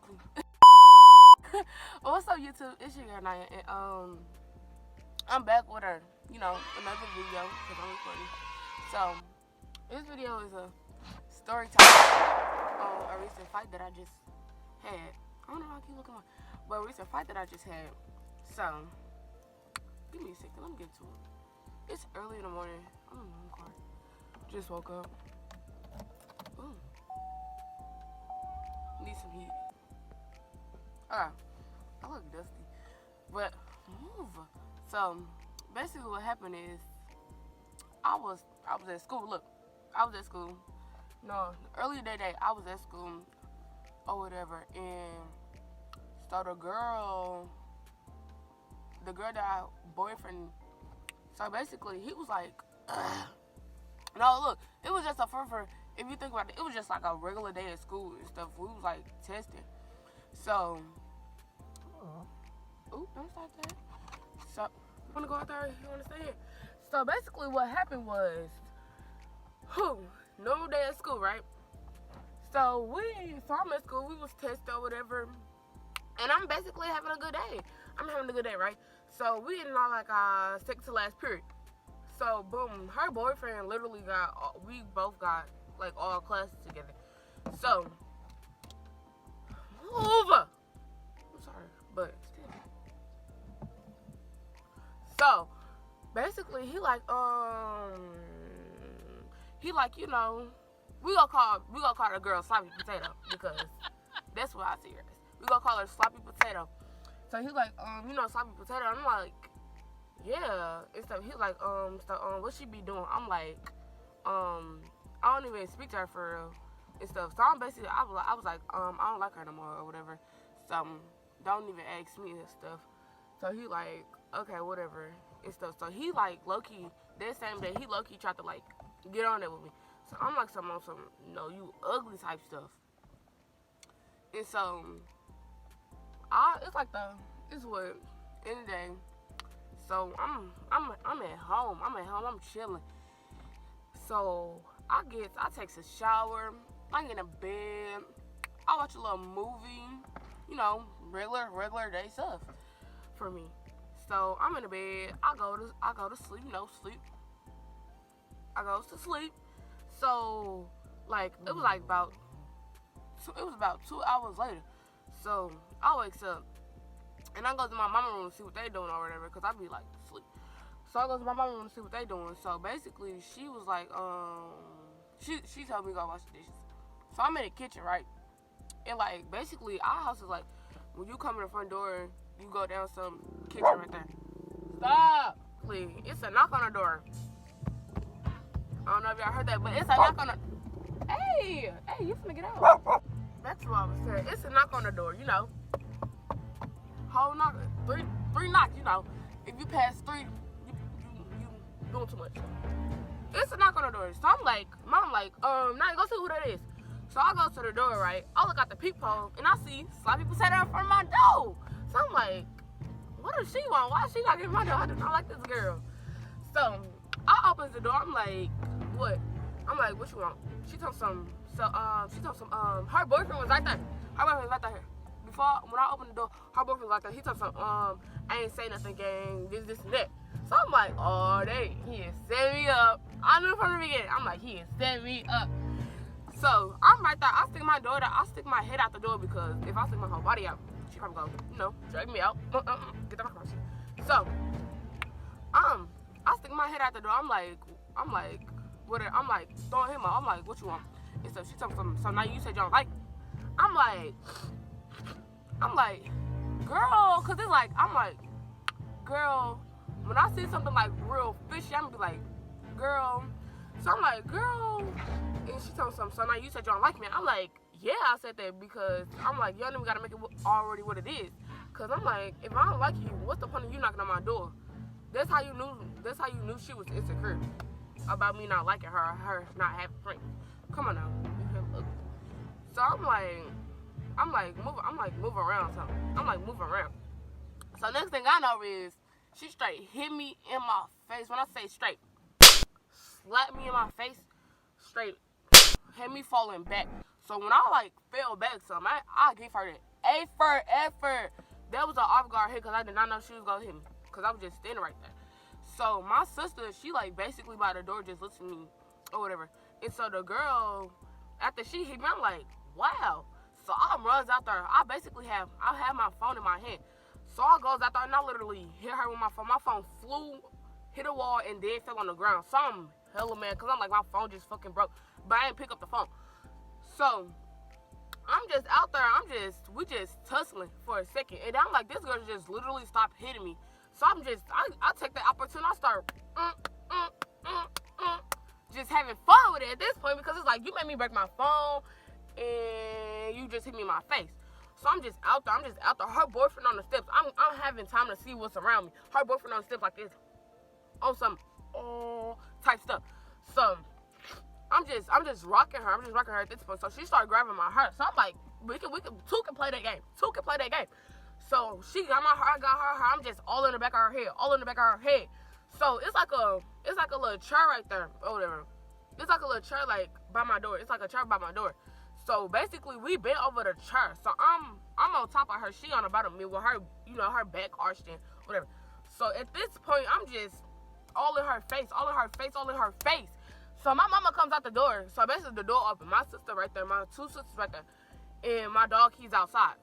basically. What's up, YouTube? It's your girl Naya, and I'm back with her, another video because I'm recording. So this video is a story time on a recent fight that I just had. I don't know why I keep looking on, but a recent fight that I just had. So give me a second. Let me get to it. It's early in the morning. I'm in my car. Just woke up. Ooh. Need some heat. I look dusty, but move. So basically, what happened is I was at school. Look, I was at school. No, earlier that day I was at school or whatever, and so the girl that I boyfriend. So basically, he was like, ugh. No, look, it was just a for. If you think about it, it was just like a regular day at school and stuff. We was like testing. So, ooh, don't stop that. So, you wanna go out there? You wanna stay here? So basically, what happened was, normal day at school, right? So I'm at school. We was testing or whatever, and I'm basically having a good day. I'm having a good day, right? So we in our like second to last period. So boom, her boyfriend literally we both got like all classes together. So move. I'm sorry, but still. So basically, he like we gonna call the girl sloppy potato because that's what I see her as. We gonna call her sloppy potato. So he like sloppy potato. I'm like, yeah, and stuff. He like, what she be doing? I'm like, I don't even speak to her for real and stuff. So I'm basically, I was like, I don't like her no more or whatever. So don't even ask me and stuff. So he like, okay, whatever and stuff. So he like low key that same day, he low key tried to like get on there with me. So I'm like some you ugly type stuff. And so it's what end of the day. So I'm at home. I'm chilling. So I take a shower. I get in bed. I watch a little movie. Regular day stuff for me. So I'm in the bed. I go to sleep. Sleep. I go to sleep. So like it was about 2 hours later. So I wakes up. And I go to my mama room to see what they doing or whatever, because I be like, sleep. So I go to my mama room to see what they doing. So basically, she was like, she told me to go wash the dishes. So I'm in the kitchen, right? And like, basically, our house is like, when you come in the front door, you go down some kitchen right there. Stop, please. It's a knock on the door. I don't know if y'all heard that, but it's a knock on the. Hey, you finna get out. That's what I was saying. It's a knock on the door, Whole knock, three knocks, If you pass three, you doing too much. It's a knock on the door. So I'm like, Mom, now you go see who that is. So I go to the door, right? I look out the peephole and I see sloppy potato in front of my door. So I'm like, what does she want? Why is she not getting my door? I do not like this girl. So I opens the door. I'm like, what? I'm like, what you want? She told some. Her boyfriend was right there. Her boyfriend was right there. When I opened the door, her boyfriend was like that. He told some, I ain't say nothing, gang, this, and that. So I'm like, oh, he is setting me up. I knew from the beginning. I'm like, he is setting me up. So I'm right there. I stick my head out the door because if I stick my whole body out, she probably go, drag me out. Get the fuck out. So, I stick my head out the door. I'm like, whatever. I'm like, throwing him out. I'm like, what you want? And so she told me something. So now you said you don't like me. I'm like, girl, cause it's like, I'm like, girl, when I see something like real fishy, I'm gonna be like, girl. So I'm like, girl, and she told me something. So now you said you don't like me. I'm like, yeah, I said that because I'm like, you don't even gotta make it already what it is. Cause I'm like, if I don't like you, what's the point of you knocking on my door? That's how you knew she was insecure about me not liking her not having friends. Come on now, you feel ugly. So I'm like moving around something. So next thing I know is she straight hit me in my face. When I say straight, slap me in my face, straight had me falling back. So when I like fell back some, I gave her that effort. That was an off guard hit because I did not know she was gonna hit me because I was just standing right there. So my sister, she like basically by the door just listening to me or whatever. And so the girl, after she hit me, I'm like, wow. So I runs out there. I have my phone in my hand. So I goes out there and I literally hit her with my phone. My phone flew, hit a wall, and then fell on the ground. So I'm hella mad because I'm like, my phone just fucking broke. But I didn't pick up the phone. So I'm just out there. We just tussling for a second. And I'm like, this girl just literally stopped hitting me. So I take the opportunity. I start just having fun with it at this point because it's like, you made me break my phone and you just hit me in my face. So I'm just out there. Her boyfriend on the steps. I'm having time to see what's around me. Her boyfriend on the steps like this, on some type stuff. So I'm just rocking her. At this point. So she started grabbing my hair. So I'm like, two can play that game. So she got my hair. I got her hair. I'm just all in the back of her head. So it's like a little chair right there or whatever. It's like a little chair like by my door. So basically we bent over the chair. So I'm on top of her. She on the bottom of me with her, her back arched and whatever. So at this point I'm just all in her face. So my mama comes out the door. So basically the door open. My sister right there, my two sisters right there, and my dog, he's outside.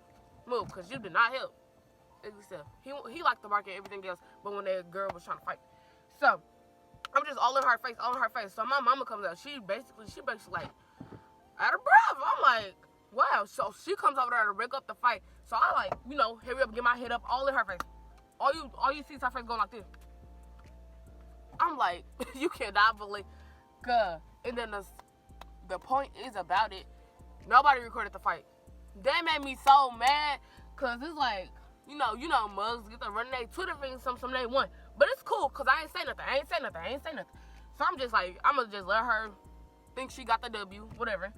Move, because you did not help. He liked to bark and everything else, but when that girl was trying to fight. So I'm just all in her face. So my mama comes out. She basically like out of breath. I'm like, wow. So she comes over there to break up the fight. So I like, hurry up, get my head up, all in her face. All you see is her face going like this. I'm like, you cannot believe. And then the point is about it, nobody recorded the fight. That made me so mad, cause it's like, mugs get to running their Twitter thing, some they won. But it's cool, cause I ain't say nothing. So I'm just like, I'ma just let her think she got the W, whatever.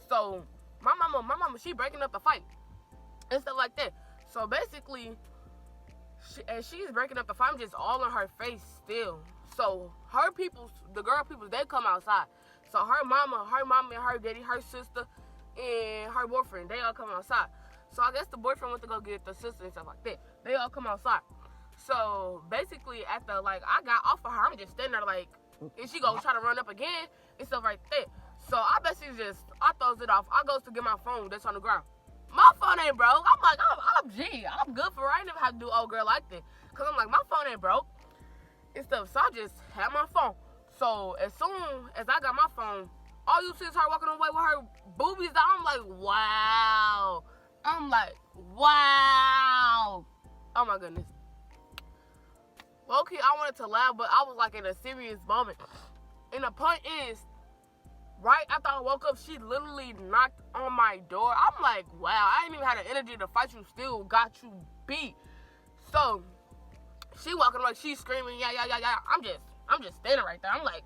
So my mama, she breaking up the fight and stuff like that. So basically, as she's breaking up the fight, I'm just all in her face still. So the girl people, they come outside. So her mama and her daddy, her sister, and her boyfriend, they all come outside. So I guess the boyfriend went to go get the sister and stuff like that. They all come outside. So basically, after I got off of her, I'm just standing there like, and she go try to run up again and stuff like that. So I basically I throws it off. I goes to get my phone that's on the ground. My phone ain't broke. I'm like, I'm good for it. I ain't never had to do old girl like that. Cause I'm like, my phone ain't broke and stuff. So I just had my phone. So as soon as I got my phone, all you see is her walking away with her boobies down. I'm like, wow. Oh my goodness. Low-key, I wanted to laugh, but I was like in a serious moment. And the point is, right after I woke up, she literally knocked on my door. I'm like, wow, I didn't even have the energy to fight you, still got you beat. So she walking away, she's screaming, yeah. I'm just standing right there. I'm like,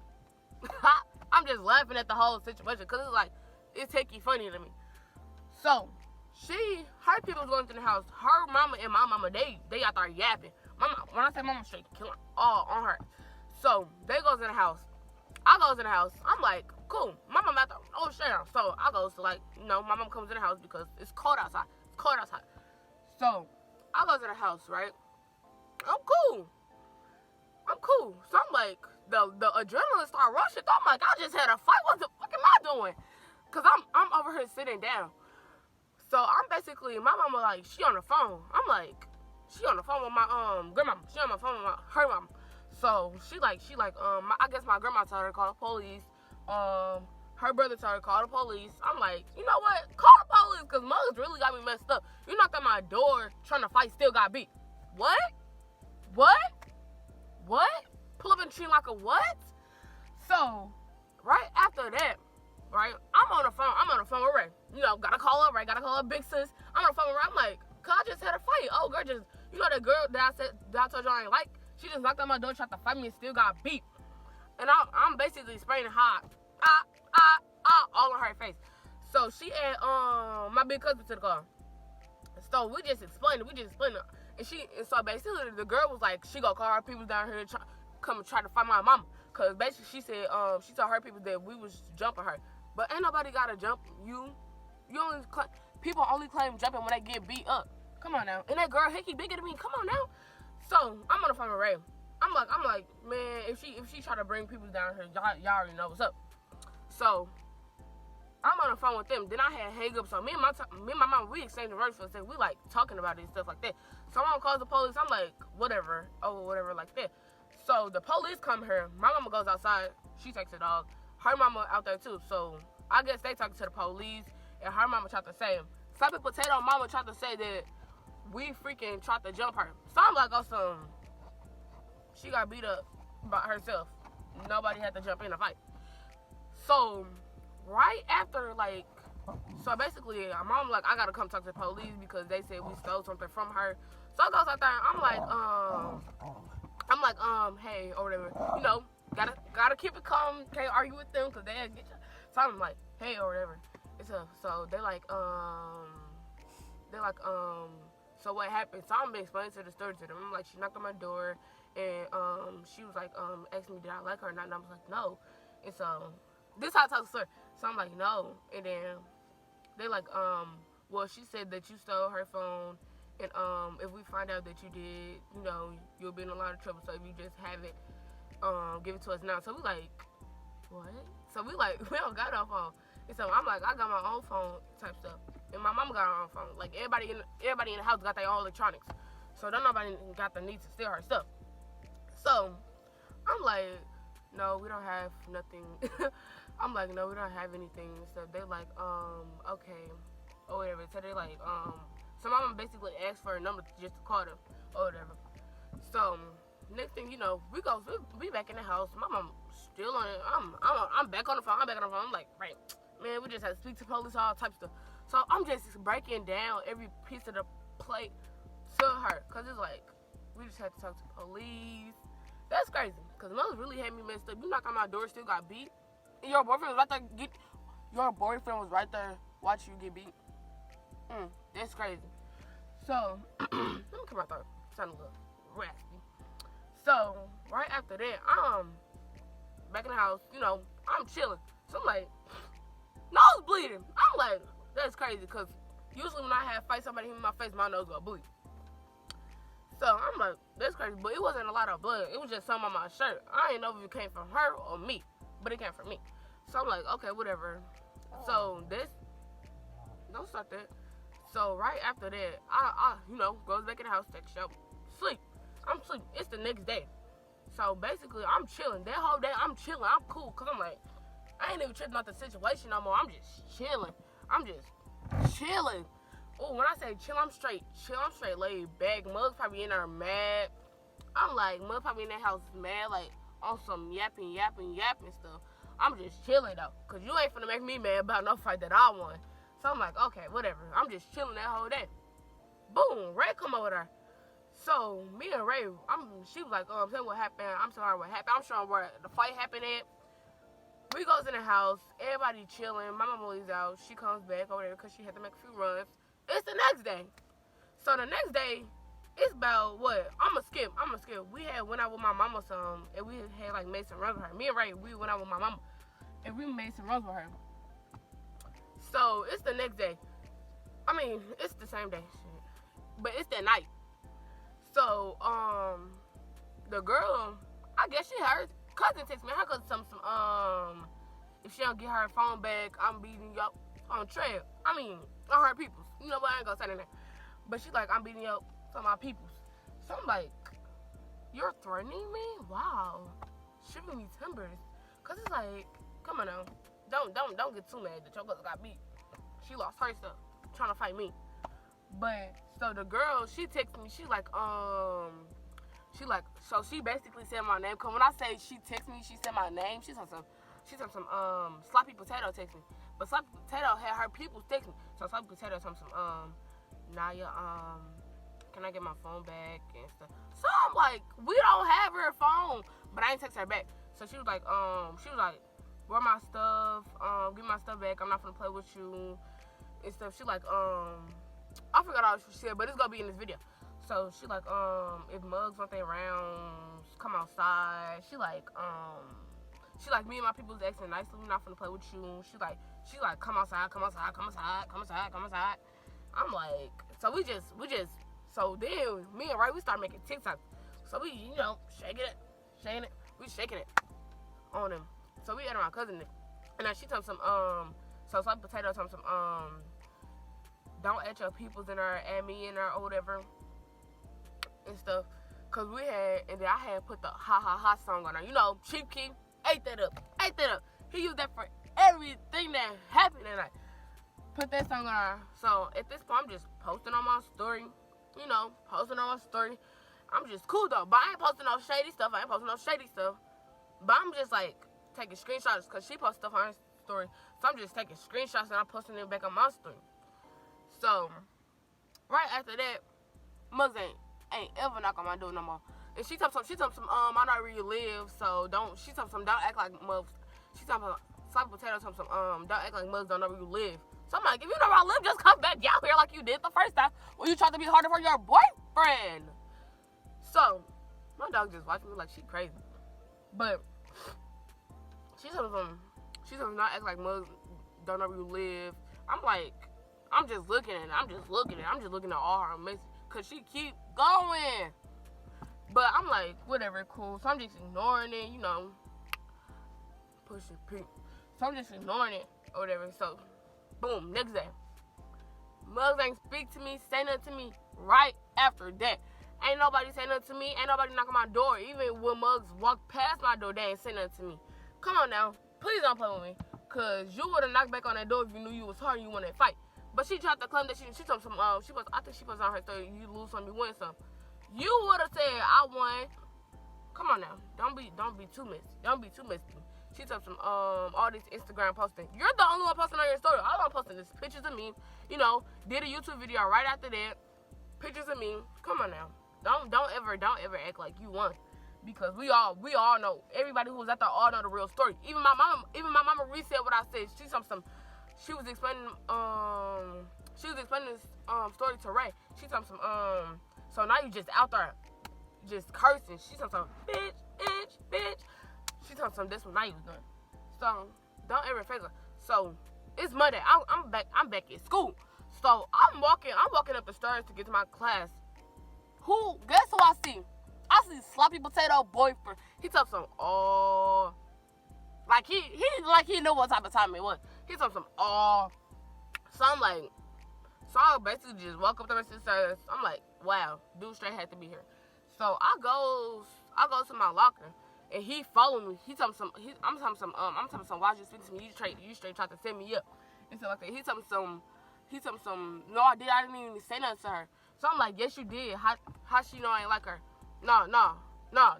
I'm just laughing at the whole situation because it's like, it's taking funny to me. So her people was going to the house. Her mama and my mama, they out there yapping. Mama, when I say mama, straight killing all on her. So they goes in the house. I goes in the house. I'm like, cool. My mama out there. Oh shit. So I goes to my mama comes in the house because it's cold outside. So I goes in the house, right? I'm cool. So I'm like, the adrenaline start rushing. I'm like, I just had a fight. What the fuck am I doing? Cause I'm over here sitting down. So I'm basically, my mama like, she on the phone. I'm like, she on the phone with my grandma. She on the phone with her mom. So she like, I guess my grandma told her to call the police. Her brother told her to call the police. I'm like, you know what? Call the police, cause mugs really got me messed up. You knocked on my door trying to fight, still got beat. What? Pull up in the tree like a what? So right after that, right, I'm on the phone with Ray. Gotta call up Ray, gotta call up Big Sis. I'm on the phone with Ray. I'm like, cause I just had a fight. Oh, girl, that girl that I told you I ain't like, she just knocked on my door, tried to fight me, and still got beat. And I'm basically spraying hot, all on her face. So she had my big cousin to the car. So we just explained it. And so basically the girl was like, she gonna call her people down here to come and try to fight my mama. Cause basically she said, she told her people that we was jumping her. But ain't nobody gotta jump you. people only claim jumping when they get beat up. Come on now. And that girl Hickey bigger than me. Come on now. So I'm on the phone with Ray. I'm like, man, if she try to bring people down here, y'all already know what's up. So I'm on the phone with them. Then I had hang up. So me and my mom, we exchanged words for a second. We like talking about it and stuff like that. So my mom calls the police. I'm like, whatever, like that. So the police come here. My mama goes outside. She takes the dog. Her mama out there too. So I guess they talking to the police, and her mama tried to say, Sloppy Potato mama tried to say that we freaking tried to jump her. So I'm like, she got beat up by herself. Nobody had to jump in a fight. So right after, so basically, my mom like, I gotta come talk to the police because they said we stole something from her. So I goes out there, I'm like, hey, or whatever, gotta keep it calm, can't argue with them because they'll get you. So I'm like, hey, or whatever. So they're like, so what happened? So I'm explaining the story to them. I'm like, she knocked on my door, and she was like, asking me, did I like her or not? And I was like, no. And so this is how I tell the story. So I'm like, no. And then they like, well, she said that you stole her phone, and if we find out that you did, you'll be in a lot of trouble. So if you just have it, give it to us now. So we like, what? So we don't got no phone. And so I'm like, I got my own phone type stuff. And my mama got her own phone. Like everybody in the house got their own electronics. So don't nobody got the need to steal her stuff. So I'm like, no, we don't have nothing. I'm like, no, we don't have anything and stuff. They're like, okay, or whatever. So they like, so my mama basically asked for a number just to call them or whatever. So next thing you know, we back in the house. My mom still on it. I'm back on the phone. I'm like, right, man, we just had to speak to police, all types of stuff. So I'm just breaking down every piece of the plate to her, cause it's like we just had to talk to police. That's crazy, cause mother really had me messed up. You knock on my door, still got beat. And your boyfriend was right there watching you get beat. That's crazy. So let me come out there. Sound a little raspy. So right after that, I'm back in the house. I'm chilling. So I'm like, nose bleeding. I'm like, that's crazy, because usually when I have fight somebody in my face, my nose go bleed. So I'm like, that's crazy. But it wasn't a lot of blood. It was just some on my shirt. I didn't know if it came from her or me, but it came from me. So I'm like, okay, whatever. So don't start that. So right after that, I goes back in the house, take a shower, sleep. I'm sleeping. It's the next day. So basically, I'm chilling. That whole day, I'm chilling. I'm cool, because I'm like, I ain't even tripping out the situation no more. I'm just chilling. Oh, when I say chill, I'm straight laid back. Mug's probably in there mad. I'm like, Mug probably in that house mad, like, on some yapping stuff. I'm just chilling, though, because you ain't finna make me mad about no fight that I won. So I'm like, okay, whatever. I'm just chilling that whole day. Boom, Ray come over there. So me and Ray, she was like, tell me what happened. I'm sorry what happened. I'm showing where the fight happened at. We goes in the house, everybody chilling. My mama leaves out. She comes back over there because she had to make a few runs. It's the next day. So the next day, it's about what? I'ma skip. We had went out with my mama some, and we had like made some runs with her. Me and Ray, we went out with my mama, and we made some runs with her. So it's the next day. I mean, it's the same day, but it's that night. So the girl, I guess her cousin texted me. Her cousin some if she don't get her phone back, I'm beating you up on trail. I mean, on her peoples. You know what? I ain't gonna say that. But she's like, I'm beating you up on my peoples. So I'm like, you're threatening me? Wow. Shivering me timbers. Cause it's like, come on now. Don't get too mad that your cousin got beat. She lost her stuff trying to fight me. But so the girl, she texted me. She's like, so she basically said my name. Cause when I say she texted me, she said my name. She's on some Sloppy Potato text me. But Sloppy Potato had her people text me. So Sloppy Potato told some Naya, can I get my phone back and stuff. So I'm like, we don't have her phone, but I ain't text her back. So she was like, where my stuff? Give my stuff back. I'm not gonna play with you and stuff. She like, I forgot all she said, but it's gonna be in this video. So she like, if Mugs want their rounds, come outside. She like, me and my people's acting nicely. We're not gonna play with you. She like, come outside, come outside, come outside, come outside, come outside. I'm like, so we just, so then me and Ray, we start making TikToks. So we, you know, shaking it, we shaking it on him. So we added my cousin, and then she told some, so Slight Potato told some, don't add your peoples in there, add me in there or whatever, and stuff. Cause we had, and then I had put the ha ha ha song on her. You know, Chief Keef, ate that up. He used that for everything that happened, and I put that song on her. So at this point, I'm just posting on my story. You know, posting on my story. I'm just cool though, but I ain't posting no shady stuff. But I'm just like taking screenshots because she posts stuff on her story. So I'm just taking screenshots and I'm posting it back on my story. So right after that, Muggs ain't ever knock on my door no more. And she told some, I know where you live, so don't act like Muggs. She told some, Slight Potato told some, don't act like Muggs don't know where you live. So I'm like, if you know where I live, just come back down here like you did the first time when you tried to be harder for your boyfriend. So my dog just watching me like she crazy. But she told some not act like Muggs don't know where you live. I'm like, I'm just looking at all her messages. Cause she keep going. But I'm like, whatever, cool. So I'm just ignoring it, you know. Pushing pink. So I'm just ignoring it or whatever. So, boom, next day. Muggs ain't speak to me, say nothing to me right after that. Ain't nobody say nothing to me. Ain't nobody knock on my door. Even when Muggs walked past my door, they ain't say nothing to me. Come on now. Please don't play with me. Cause you would have knocked back on that door if you knew you was hard and you wanted to fight. But she tried to claim that she told some, I think she was on her story, you lose some, you win some. You would have said, I won. Come on now. Don't be too messy. She told some, all this Instagram posting. You're the only one posting on your story. All I'm posting is pictures of me. You know, did a YouTube video right after that. Pictures of me. Come on now. Don't ever act like you won. Because we all know, everybody who was out there all know the real story. Even my mama resaid what I said. She was explaining this story to Ray. She told some, so now you just out there just cursing. She told some, bitch. She told some, that's what now you was doing. So don't ever face her. So it's Monday. I'm back at school. So I'm walking up the stairs to get to my class. Guess who I see? I see Sloppy Potato boyfriend. He told some, oh, like he knew what type of time it was. He told some, oh. So I'm like, so I basically just walk up the rest of the stairs. I'm like, wow, dude straight had to be here. So I go to my locker, and he followed me. He told me some, I'm telling some, why you speak to me? You straight tried to set me up. And so like that. He told me some, no, I didn't even say nothing to her. So I'm like, yes, you did. How she know I ain't like her? No,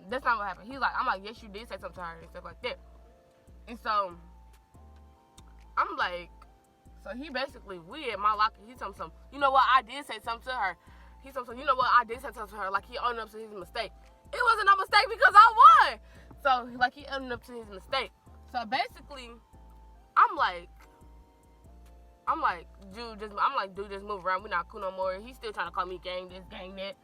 that's not what happened. I'm like, yes, you did say something to her and stuff like that. And so I'm like, so he basically, we at my locker, he told me something, you know what, I did say something to her. He told me something, you know what, I did say something to her, like he owned up to his mistake. It wasn't a mistake because I won. So, like, he owned up to his mistake. So basically, I'm like, dude, just move around. We not cool no more. He's still trying to call me gang this, gang that.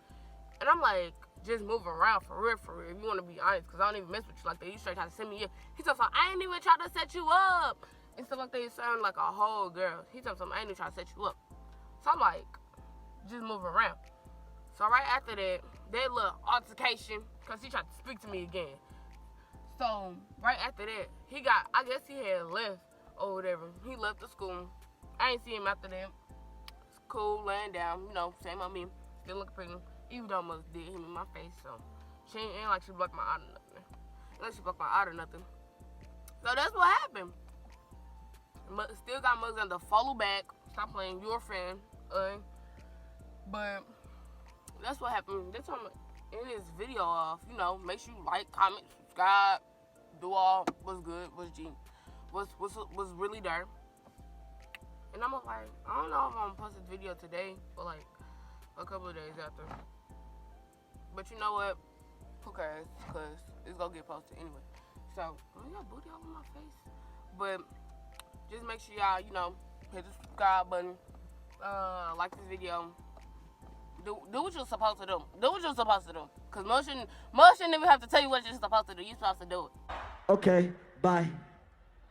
And I'm like, just move around for real, if you want to be honest, because I don't even mess with you like that. You straight trying to send me up. He told me, I ain't even trying to set you up. And stuff like that. He sound like a whole girl. He told me, I ain't even trying to set you up. So I'm like, just move around. So right after that little altercation, because he tried to speak to me again. So right after that, I guess he had left or whatever. He left the school. I ain't see him after that. It's cool, laying down, you know, same on me. Still looking pretty. Even though Muggs did hit me in my face, so she ain't like she blocked my eye or nothing. Unless she blocked my eye or nothing. So that's what happened. Still got Muggs on the follow back. Stop playing, you're a friend. But that's what happened. That's what I'm in this video of, you know, make sure you like, comment, subscribe, do all what's good, what's G, what's really there. And I'm like, I don't know if I'm gonna post this video today or like a couple of days after. But you know what? Who cares? Because it's gonna get posted anyway. So, I got booty all on my face. But just make sure y'all, you know, hit the subscribe button. Like this video. Do what you're supposed to do. Do what you're supposed to do. Because most shouldn't even have to tell you what you're supposed to do. You're supposed to do it. Okay, bye.